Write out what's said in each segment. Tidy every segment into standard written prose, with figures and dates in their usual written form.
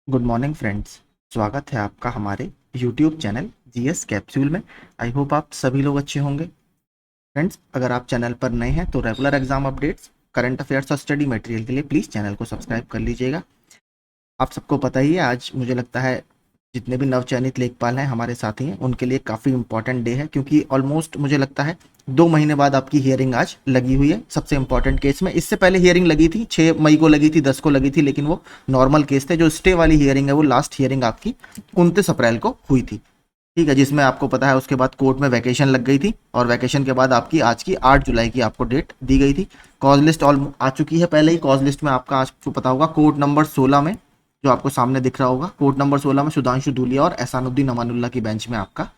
Good morning friends. स्वागत है आपका हमारे यूट्यूब चैनल जीएस कैप्सूल में। आई होप आप सभी लोग अच्छे होंगे। फ्रेंड्स, अगर आप चैनल पर नए हैं तो regular exam updates, current affairs और स्टडी मटेरियल के लिए प्लीज़ चैनल को सब्सक्राइब कर लीजिएगा। आप सबको पता ही है, आज मुझे लगता है जितने भी नवचयनित लेखपाल हैं हमारे साथी हैं उनके लिए काफ़ी इंपॉर्टेंट डे है, क्योंकि ऑलमोस्ट मुझे लगता है 2 महीने बाद आपकी हियरिंग आज लगी हुई है सबसे इंपॉर्टेंट केस में। इससे पहले हियरिंग लगी थी, 6 मई को लगी थी, 10 को लगी थी, लेकिन वो नॉर्मल केस थे। जो स्टे वाली हियरिंग है वो लास्ट हियरिंग आपकी 29 अप्रैल को हुई थी, ठीक है, जिसमें आपको पता है उसके बाद कोर्ट में वैकेशन लग गई थी और वैकेशन के बाद आपकी आज की 8 जुलाई की आपको डेट दी गई थी। कॉज लिस्ट ऑल आ चुकी है पहले ही। कॉज लिस्ट में आपका आपको पता होगा कोर्ट नंबर 16 में, जो आपको सामने दिख रहा होगा, कोर्ट नंबर 16 में सुधांशु धूलिया और एहसानुद्दीन अमानुल्लाह की बेंच में आपका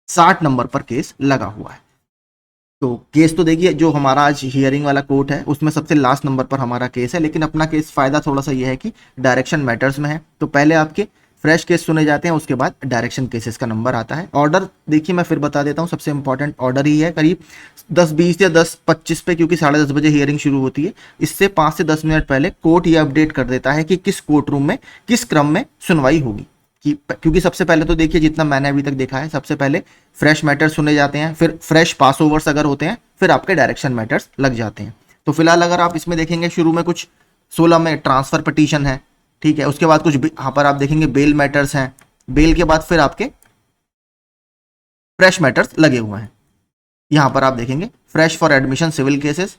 60 नंबर पर केस लगा हुआ है। तो केस तो देखिए, जो हमारा आज हियरिंग वाला कोर्ट है उसमें सबसे लास्ट नंबर पर हमारा केस है, लेकिन अपना केस फायदा थोड़ा सा ये है कि डायरेक्शन मैटर्स में है। तो पहले आपके फ्रेश केस सुने जाते हैं, उसके बाद डायरेक्शन केसेस का नंबर आता है। ऑर्डर देखिए, मैं फिर बता देता हूँ, सबसे इंपॉर्टेंट ऑर्डर ही है करीब 10:20 या 10:25 पे, क्योंकि 10:30 बजे हियरिंग शुरू होती है। इससे 5 से 10 मिनट पहले कोर्ट ये अपडेट कर देता है कि किस कोर्ट रूम में किस क्रम में सुनवाई होगी। क्योंकि सबसे पहले तो देखिए, जितना मैंने अभी तक देखा है, सबसे पहले फ्रेश मैटर्स सुने जाते हैं, फिर फ्रेश पास ओवर्स अगर होते हैं, फिर आपके डायरेक्शन मैटर्स लग जाते हैं। तो फिलहाल अगर आप इसमें देखेंगे, शुरू में कुछ 16 में ट्रांसफर पिटीशन है, ठीक है, उसके बाद कुछ यहाँ पर आप देखेंगे बेल मैटर्स हैं, बेल के बाद फिर आपके फ्रेश मैटर्स लगे हुए हैं। यहाँ पर आप देखेंगे fresh for admission civil cases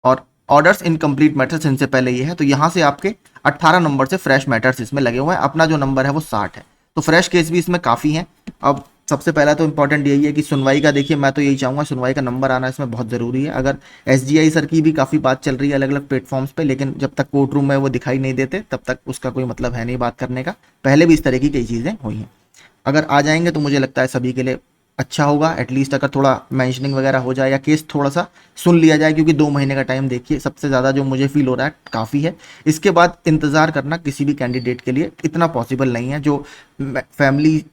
और ऑर्डर्स इन कंप्लीट मैटर्स, इनसे पहले ये है। तो यहाँ से आपके 18 नंबर से फ्रेश मैटर्स इसमें लगे हुए हैं। अपना जो नंबर है वो 60 है, तो फ्रेश केस भी इसमें काफ़ी है। अब सबसे पहला तो इंपॉर्टेंट यही है कि सुनवाई का देखिए, मैं तो यही चाहूँगा सुनवाई का नंबर आना इसमें बहुत ज़रूरी है। अगर एसजीआई सर की भी काफ़ी बात चल रही है अलग अलग प्लेटफॉर्म्स पे, लेकिन जब तक कोर्ट रूम में वो दिखाई नहीं देते तब तक उसका कोई मतलब है नहीं बात करने का। पहले भी इस तरह की कई चीज़ें हुई हैं। अगर आ जाएंगे तो मुझे लगता है सभी के लिए अच्छा होगा। एटलीस्ट अगर थोड़ा मेंशनिंग वगैरह हो जाए या केस थोड़ा सा सुन लिया जाए, क्योंकि 2 महीने का टाइम देखिए सबसे ज़्यादा जो मुझे फील हो रहा है काफ़ी है। इसके बाद इंतज़ार करना किसी भी कैंडिडेट के लिए इतना पॉसिबल नहीं है। जो फैमिली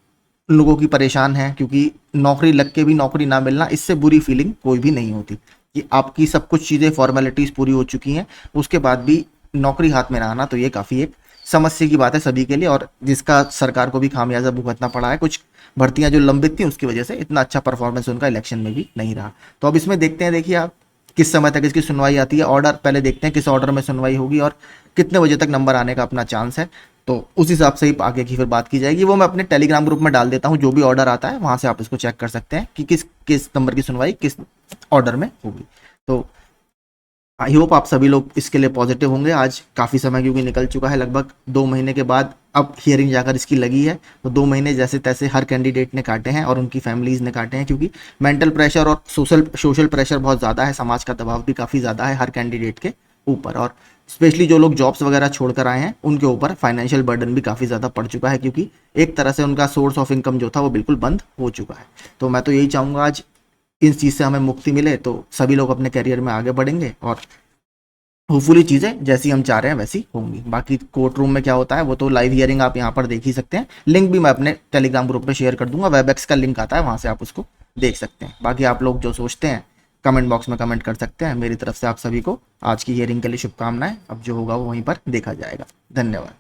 लोगों की परेशान है, क्योंकि नौकरी लग के भी नौकरी ना मिलना, इससे बुरी फीलिंग कोई भी नहीं होती कि आपकी सब कुछ चीज़ें फॉर्मेलिटीज़ पूरी हो चुकी हैं, उसके बाद भी नौकरी हाथ में ना आना, तो ये काफ़ी एक समस्या की बात है सभी के लिए, और जिसका सरकार को भी खामियाजा भुगतना पड़ा है। कुछ भर्तियां जो लंबित थी उसकी वजह से इतना अच्छा परफॉर्मेंस उनका इलेक्शन में भी नहीं रहा। तो अब इसमें देखते हैं, देखिए आप किस समय तक इसकी सुनवाई आती है। ऑर्डर पहले देखते हैं किस ऑर्डर में सुनवाई होगी और कितने बजे तक नंबर आने का अपना चांस है। तो उस हिसाब से ही आगे की फिर बात की जाएगी। वो मैं अपने टेलीग्राम ग्रुप में डाल देता हूँ, जो भी ऑर्डर आता है वहां से आप इसको चेक कर सकते हैं कि किस किस नंबर की सुनवाई किस ऑर्डर में होगी। तो आई होप आप सभी लोग इसके लिए पॉजिटिव होंगे। आज काफ़ी समय क्योंकि निकल चुका है, लगभग 2 महीने के बाद अब हियरिंग जाकर इसकी लगी है। तो 2 महीने जैसे तैसे हर कैंडिडेट ने काटे हैं और उनकी फैमिलीज ने काटे हैं, क्योंकि मेंटल प्रेशर और सोशल प्रेशर बहुत ज़्यादा है, समाज का दबाव भी काफ़ी ज़्यादा है हर कैंडिडेट के ऊपर। और स्पेशली जो लोग जॉब्स वगैरह छोड़कर आए हैं उनके ऊपर फाइनेंशियल बर्डन भी काफ़ी ज़्यादा पड़ चुका है, क्योंकि एक तरह से उनका सोर्स ऑफ इनकम जो था वो बिल्कुल बंद हो चुका है। तो मैं तो यही चाहूँगा आज इस चीज़ से हमें मुक्ति मिले, तो सभी लोग अपने करियर में आगे बढ़ेंगे और होपफुली चीज़ें जैसी हम चाह रहे हैं वैसी होंगी। बाकी कोर्ट रूम में क्या होता है वो तो लाइव हियरिंग आप यहाँ पर देख ही सकते हैं। लिंक भी मैं अपने टेलीग्राम ग्रुप पे शेयर कर दूंगा, वेबएक्स का लिंक आता है, वहाँ से आप उसको देख सकते हैं। बाकी आप लोग जो सोचते हैं कमेंट बॉक्स में कमेंट कर सकते हैं। मेरी तरफ से आप सभी को आज की हियरिंग के लिए शुभकामनाएं। अब जो होगा वो वहीं पर देखा जाएगा। धन्यवाद।